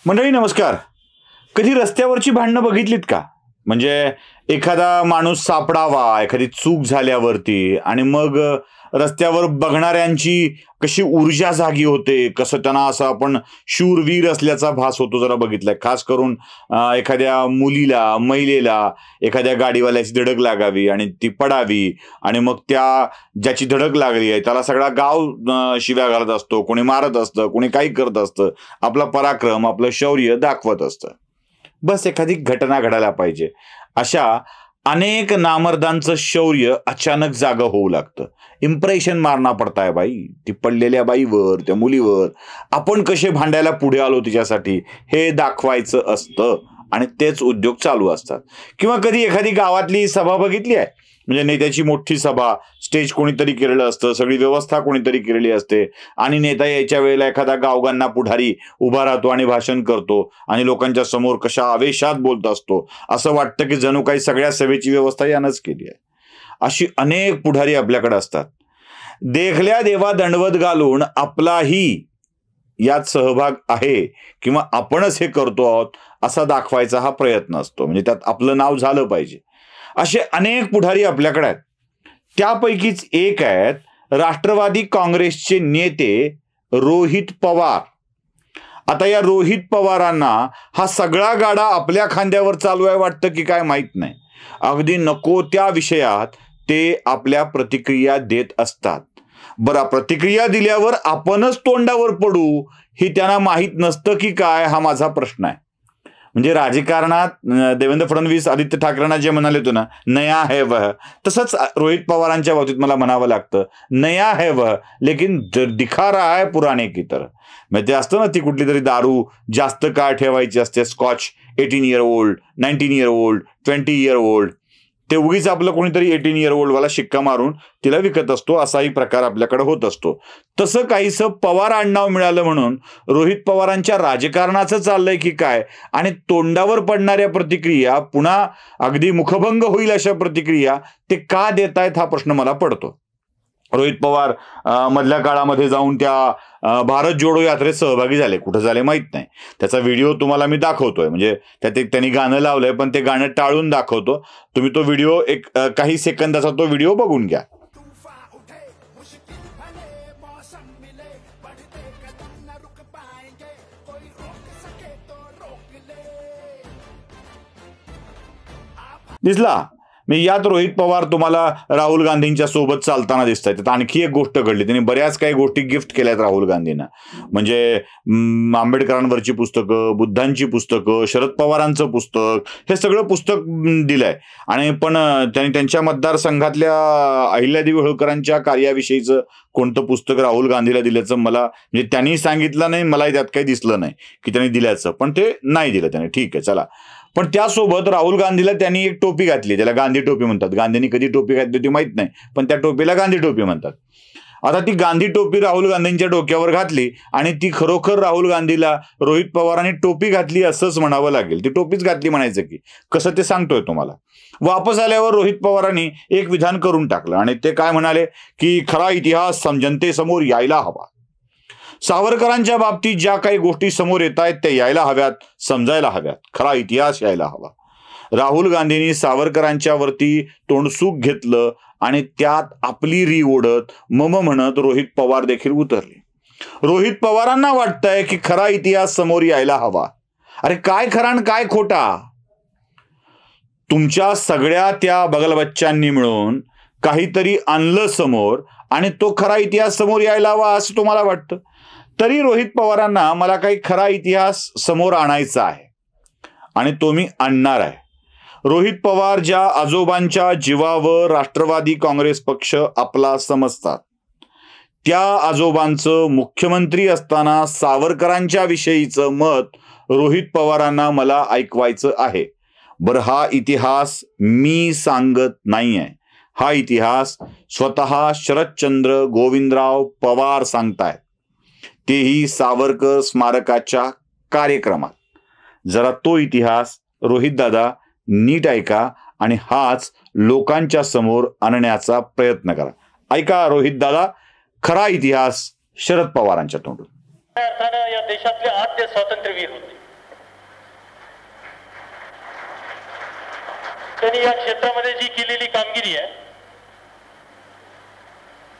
मंडळी नमस्कार. कधी रस्त्यावरची भांडणं बघितलीत का? म्हणजे एखादा माणूस सापडावा एखादी चूक झाल्यावरती आणि मग रस्त्यावर बघणाऱ्यांची कशी ऊर्जा जागी होते, कसं त्यांना असं आपण शूरवीर असल्याचा भास होतो जरा बघितलाय. खास करून एखाद्या मुलीला महिलेला एखाद्या गाडीवाल्याची धडक लागावी आणि ती पडावी आणि मग ज्याची धडक लागली आहे त्याला सगळा गाव शिव्या घालत असतो, कोणी मारत असतं, कोणी काही करत असतं, आपला पराक्रम आपलं शौर्य दाखवत असतं. बस एखादी घटना घडायला पाहिजे. अशा अनेक नामर्दांचं शौर्य अचानक जागं होऊ लागतं. इम्प्रेशन मारना पडता है बाई. ती पडलेल्या बाईवर, त्या मुलीवर आपण कसे भांडायला पुढे आलो तिच्यासाठी हे दाखवायचं असतं आणि तेच उद्योग चालू असतात. किंवा कधी एखादी गावातली सभा बघितली आहे, म्हणजे नेत्याची मोठी सभा, स्टेज कोणीतरी केलेलं असतं, सगळी व्यवस्था कोणीतरी केलेली असते आणि नेता यायच्या वेळेला एखादा गावगांना पुढारी उभा राहतो आणि भाषण करतो आणि लोकांच्या समोर कशा आवेशात बोलत असतो, असं वाटतं की जणू काही सगळ्या सभेची व्यवस्था यानंच केली आहे. अशी अनेक पुढारी आपल्याकडे असतात. देखल्या देवा दंडवत घालून आपलाही यात सहभाग आहे किंवा आपणच हे करतो आहोत असा दाखवायचा हा प्रयत्न असतो. म्हणजे त्यात आपलं नाव झालं पाहिजे. असे अनेक पुढारी आपल्याकडे आहेत. त्यापैकीच एक आहेत राष्ट्रवादी काँग्रेसचे नेते रोहित पवार. आता या रोहित पवारांना हा सगळा गाडा आपल्या खांद्यावर चालू आहे वाटतं की काय माहित नाही. अगदी नको त्या विषयात ते आपल्या प्रतिक्रिया देत असतात. बरं, प्रतिक्रिया दिल्यावर आपणच तोंडावर पडू ही त्यांना माहीत नसतं की काय, हा माझा प्रश्न आहे. म्हणजे राजकारणात देवेंद्र फडणवीस आदित्य ठाकरेंना जे म्हणाले होते ना, नया है वह, तसंच रोहित पवारांच्या बाबतीत मला म्हणावं लागतं, नया है वह लेकिन दिखा रहा है पुराने की तरह. म्हणजे ते असतं ना, ती कुठली तरी दारू जास्त काळ ठेवायची असते, scotch 18 year old, 19 year old, 20 year old, ते उगीच आपलं कोणीतरी 18 year old वाला शिक्का मारून तिला विकत असतो, असाही प्रकार आपल्याकडे होत असतो. तसं काहीसं पवार आडनाव मिळालं म्हणून रोहित पवारांच्या राजकारणाचं चाललंय की काय, आणि तोंडावर पडणाऱ्या प्रतिक्रिया पुन्हा अगदी मुखभंग होईल अशा प्रतिक्रिया ते का देत आहेत हा प्रश्न मला पडतो. रोहित पवार मधल्या काळामध्ये जाऊन त्या भारत जोडो यात्रेत सहभागी झाले. कुठं झाले माहित नाही. त्याचा व्हिडिओ तुम्हाला मी दाखवतोय. म्हणजे त्यात त्यांनी गाणं लावलंय पण ते गाणं टाळून दाखवतो. तुम्ही तो व्हिडिओ काही सेकंदाचा तो व्हिडिओ बघून घ्या. दिसला मी यात रोहित पवार तुम्हाला राहुल गांधींच्या सोबत चालताना दिसत आहेत. आणखी एक गोष्ट घडली, त्यांनी बऱ्याच काही गोष्टी गिफ्ट केल्यात राहुल गांधींना. म्हणजे आंबेडकरांवरची पुस्तकं, बुद्धांची पुस्तकं, शरद पवारांचं पुस्तक, हे सगळं पुस्तक दिलंय. आणि पण त्यांनी त्यांच्या मतदारसंघातल्या अहिल्यादेवी होळकरांच्या कार्याविषयीचं कोणतं पुस्तक राहुल गांधीला दिल्याचं मला म्हणजे त्यांनी सांगितलं नाही, मलाही त्यात काही दिसलं नाही की त्यांनी दिल्याचं, पण ते नाही दिलं त्याने. ठीक आहे, चला. पण त्यासोबत राहुल गांधीला त्यांनी एक टोपी घातली, त्याला गांधी टोपी म्हणतात. गांधींनी कधी टोपी घातली होती माहित नाही, पण त्या टोपीला गांधी टोपी म्हणतात. आता ती गांधी टोपी राहुल गांधींच्या डोक्यावर घातली आणि ती खरोखर राहुल गांधीला रोहित पवारांनी टोपी घातली असंच म्हणावं लागेल. ती टोपीच घातली म्हणायचं की कसं ते सांगतोय तुम्हाला. वापस आल्यावर रोहित पवारांनी एक विधान करून टाकलं आणि ते काय म्हणाले की खरा इतिहास जनतेसमोर यायला हवा. सावरकरांच्या बाबतीत ज्या काही गोष्टी समोर येत आहेत त्या यायला हव्यात, समजायला हव्यात, खरा इतिहास यायला हवा. राहुल गांधींनी सावरकरांच्या वरती तोंडसूक घेतलं आणि त्यात आपली री ओढत मम म्हणत रोहित पवार देखील उतरले. रोहित पवारांना वाटतंय की खरा इतिहास समोर यायला हवा. अरे काय खरा आणि काय खोटा? तुमच्या सगळ्या त्या बगलबच्च्यांनी मिळून काहीतरी आणलं समोर आणि तो खरा इतिहास समोर यायला हवा असं तुम्हाला वाटतं. तरी रोहित पवारांना मला काही खरा इतिहास समोर आणायचा आहे आणि तो मी आणणार आहे. रोहित पवार ज्या आजोबांच्या जीवावर राष्ट्रवादी काँग्रेस पक्ष आपला समजतात, त्या आजोबांचं मुख्यमंत्री असताना सावरकरांच्या विषयीचं मत रोहित पवारांना मला ऐकवायचं आहे. बरं, हा इतिहास मी सांगत नाहीये, हा इतिहास स्वतः शरदचंद्र गोविंदराव पवार सांगतायत, तेही सावरकर स्मारकाच्या कार्यक्रमात. जरा तो इतिहास रोहित दादा नीट ऐका आणि हाच लोकांच्या समोर आणण्याचा प्रयत्न करा. ऐका रोहित दादा, खरा इतिहास शरद पवारांच्या तोंडून. या देशातले आद्य स्वातंत्र्यवीर होते. त्यांनी या क्षेत्रामध्ये जी केलेली कामगिरी आहे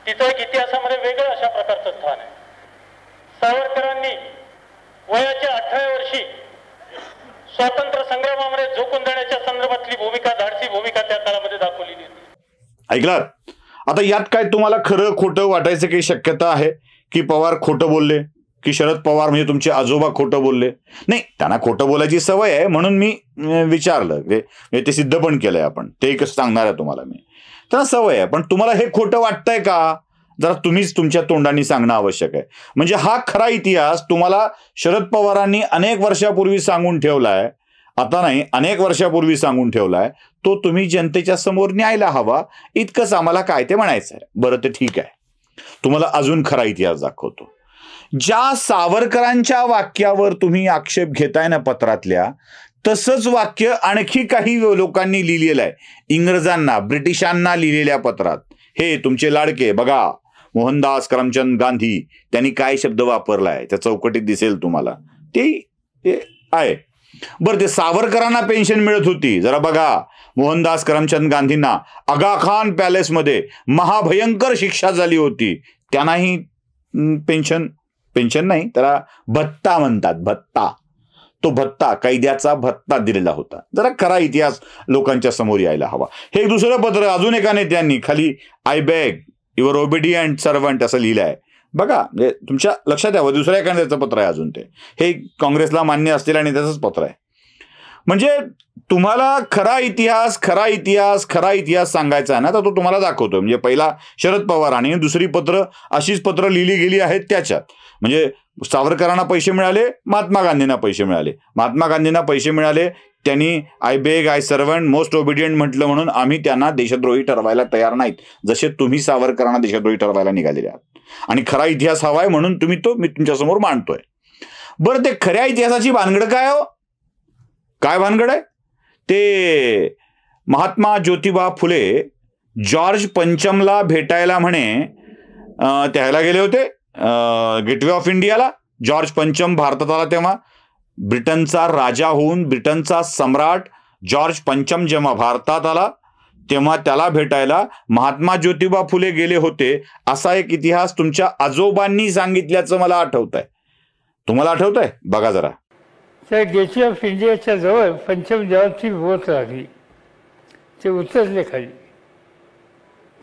तिथं एक इतिहासामध्ये वेगळं अशा प्रकारचं स्थान आहे. सावरकरांनी वयाच्या 18व्या वर्षी स्वातंत्र्य संग्रामामध्ये झोकून देण्याच्या संदर्भातली भूमिका, धाडसी भूमिका त्या काळामध्ये दाखवलेली होती. ऐकलात? आता यात काय तुम्हाला खरं खोटं वाटायचं काही शक्यता आहे की पवार खोटं बोलले, की शरद पवार म्हणजे तुमचे आजोबा खोटं बोलले? नाही, त्यांना खोटं बोलायची सवय आहे म्हणून मी विचारलं. ते सिद्ध पण केलंय आपण, ते एक सांगणार आहे तुम्हाला मी. त्यांना सवय आहे. पण तुम्हाला हे खोटं वाटतंय का? जरा तुम्हीच तुमच्या तोंडाने सांगणं आवश्यक आहे. म्हणजे हा खरा इतिहास तुम्हाला शरद पवारांनी अनेक वर्षापूर्वी सांगून ठेवलाय, आता नाही अनेक वर्षापूर्वी सांगून ठेवलाय, तो तुम्ही जनतेच्या समोर न्यायला हवा, इतकंच आम्हाला काय ते म्हणायचं आहे. बरं, ते ठीक आहे. तुम्हाला अजून खरा इतिहास दाखवतो. ज्या सावरकरांच्या वाक्यावर तुम्ही आक्षेप घेताय ना पत्रातल्या, तसंच वाक्य आणखी काही लोकांनी लिहिलेलं आहे. इंग्रजांना, ब्रिटिशांना लिहिलेल्या पत्रात. हे तुमचे लाडके बघा, मोहनदास करमचंद गांधी, त्यांनी काय शब्द वापरलाय त्या चौकटीत दिसेल तुम्हाला. ते आहे. बरं, ते सावरकरांना पेन्शन मिळत होती, जरा बघा. मोहनदास करमचंद गांधींना आगा खान पॅलेसमध्ये महाभयंकर शिक्षा झाली होती, त्यांनाही पेन्शन नाही, त्याला भत्ता म्हणतात, भत्ता. तो भत्ता, कैद्याचा भत्ता दिलेला होता. जरा खरा इतिहास लोकांच्या समोर यायला हवा. हे एक दुसरं पत्र अजून एका नेत्यांनी खाली I beg your obedient servant असं लिहिलं आहे बघा. म्हणजे तुमच्या लक्षात यावं, दुसऱ्या एका नेत्याचं पत्र आहे अजून. हे काँग्रेसला मान्य असलेल्या नेत्याचंच पत्र आहे. म्हणजे तुम्हाला खरा इतिहास सांगायचा आहे ना, तर तो तुम्हाला दाखवतो. म्हणजे पहिला शरद पवारांनी, दुसरी पत्र अशीच पत्र लिहिली गेली आहेत त्याच्यात. म्हणजे सावरकरांना पैसे मिळाले, महात्मा गांधींना पैसे मिळाले. महात्मा गांधींना पैसे मिळाले, त्यांनी I beg I servant most obedient म्हटलं म्हणून आम्ही त्यांना देशद्रोही ठरवायला तयार नाहीत, जसे तुम्ही सावरकरांना देशद्रोही ठरवायला निघालेले आहात. आणि खरा इतिहास हवाय म्हणून मी तुमच्यासमोर मांडतोय. बरं, ते खऱ्या इतिहासाची भानगड काय हो? काय भानगड आहे? ते महात्मा ज्योतिबा फुले जॉर्ज पंचमला भेटायला म्हणे त्याला गेले होते, गेटवे ऑफ इंडियाला. जॉर्ज पंचम भारतात आला तेव्हा. ब्रिटनचा राजा होऊन ब्रिटनचा सम्राट जॉर्ज पंचम जेव्हा भारतात आला तेव्हा त्याला भेटायला महात्मा ज्योतिबा फुले गेले होते, असा एक इतिहास तुमच्या आजोबांनी सांगितल्याचं मला आठवत आहे. तुम्हाला आठवत आहे? बघा जरा. त्या गेटवे ऑफ इंडियाच्या जवळ पंचम जॉर्जची बोट लागली. ते उतरले खाली,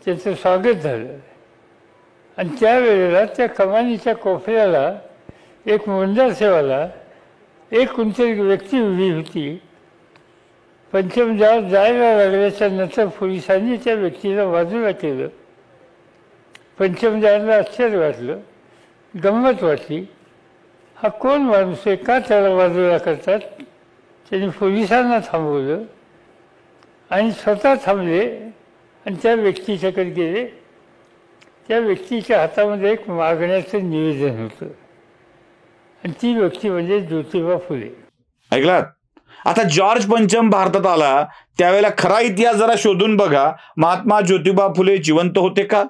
त्याचं स्वागत झालं. आणि त्यावेळेला त्या कमानीच्या कोपऱ्याला एक मुंजासेवाला एक कोणतरी व्यक्ती उभी होती. पंचम जॉर्ज जायला लागल्याच्या नंतर पोलिसांनी त्या व्यक्तीला बाजूला केलं. पंचम जॉर्जला आश्चर्य वाटलं, गंमत वाटली. हा कोण माणूस आहे, का त्याला बाजूला करतात? त्यांनी पोलिसांना थांबवलं आणि स्वतः थांबले आणि त्या व्यक्तीच्याकडे गेले. त्या व्यक्तीच्या हातामध्ये एक मागण्याचं निवेदन होतं आणि ती व्यक्ती म्हणजे ज्योतिबा फुले. ऐकलात? आता जॉर्ज पंचम भारतात आला त्यावेळेला खरा इतिहास जरा शोधून बघा. महात्मा ज्योतिबा फुले जिवंत होते का?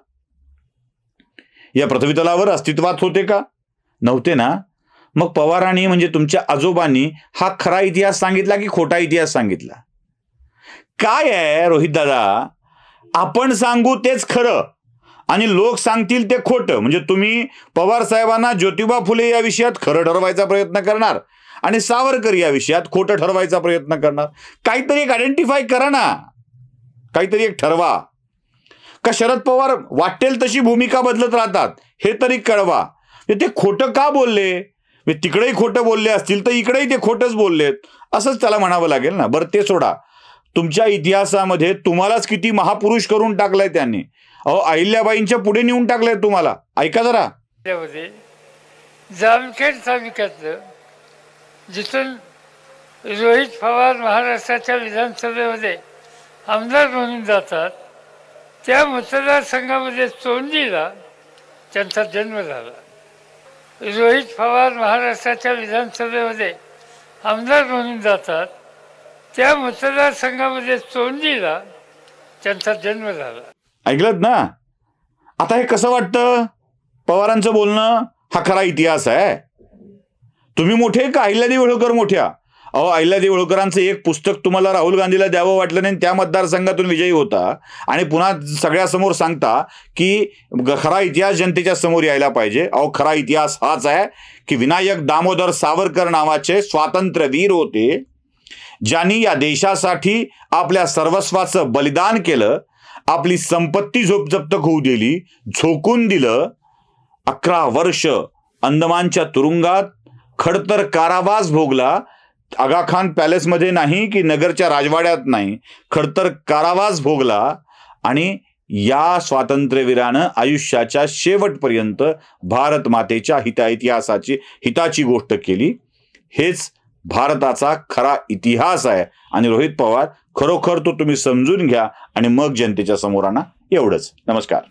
या पृथ्वीतलावर अस्तित्वात होते का? नव्हते ना. मग पवारांनी म्हणजे तुमच्या आजोबांनी हा खरा इतिहास सांगितला की खोटा इतिहास सांगितला? काय आहे रोहित दादा, आपण सांगू तेच खरं आणि लोक सांगतील ते खोटं. म्हणजे तुम्ही पवार साहेबांना ज्योतिबा फुले या विषयात खरं ठरवायचा प्रयत्न करणार आणि सावरकर या विषयात खोटं ठरवायचा प्रयत्न करणार. काहीतरी एक आयडेंटिफाय करा ना, काहीतरी एक ठरवा. का शरद पवार वाटेल तशी भूमिका बदलत राहतात हे तरी कळवा. ते खोटं का बोलले? तिकडेही खोटं बोलले असतील तर इकडेही ते खोटंच बोललेत असंच त्याला म्हणावं लागेल ना. बरं, ते सोडा. तुमच्या इतिहासामध्ये तुम्हालाच किती महापुरुष करून टाकलाय त्यांनी. अहो, अहिल्याबाईंच्या पुढे नेऊन टाकलंय तुम्हाला. ऐका जरा. जामखेड तालुक्यातलं जिथून रोहित पवार महाराष्ट्राच्या विधानसभेमध्ये आमदार म्हणून जातात, त्या मतदारसंघामध्ये तोंडीला त्यांचा जन्म झाला. रोहित पवार महाराष्ट्राच्या विधानसभेमध्ये आमदार म्हणून जातात, त्या मतदारसंघामध्ये तोंडीला त्यांचा जन्म झाला. ऐकलत ना? आता हे कसं वाटतं? पवारांचं बोलणं हा खरा इतिहास आहे. तुम्ही मोठे का अहिल्यादेवी होळकर मोठ्या? अहो, अहिल्यादेवी होळकरांचं एक पुस्तक तुम्हाला राहुल गांधीला द्यावं वाटलं नाही, त्या मतदारसंघातून विजयी होता आणि पुन्हा सगळ्यासमोर सांगता की खरा इतिहास जनतेच्या समोर यायला पाहिजे. अहो, खरा इतिहास हाच आहे की विनायक दामोदर सावरकर नावाचे स्वातंत्र्यवीर होते, ज्यांनी या देशासाठी आपल्या सर्वस्वाचं बलिदान केलं, आपली संपत्ती जप्त होऊ दिली, झोकून दिलं. 11 वर्ष अंदमानच्या तुरुंगात खडतर कारावास भोगला. आगाखान पॅलेसमध्ये नाही की नगरच्या राजवाड्यात नाही, खडतर कारावास भोगला. आणि या स्वातंत्र्यवीरानं आयुष्याच्या शेवटपर्यंत भारत मातेच्या हिताची गोष्ट केली. हेच भारताचा खरा इतिहास आहे. आणि रोहित पवार, खरोखर तो तुम्ही समजून घ्या आणि मग जनतेच्या समोर आणा. एवढंच. नमस्कार.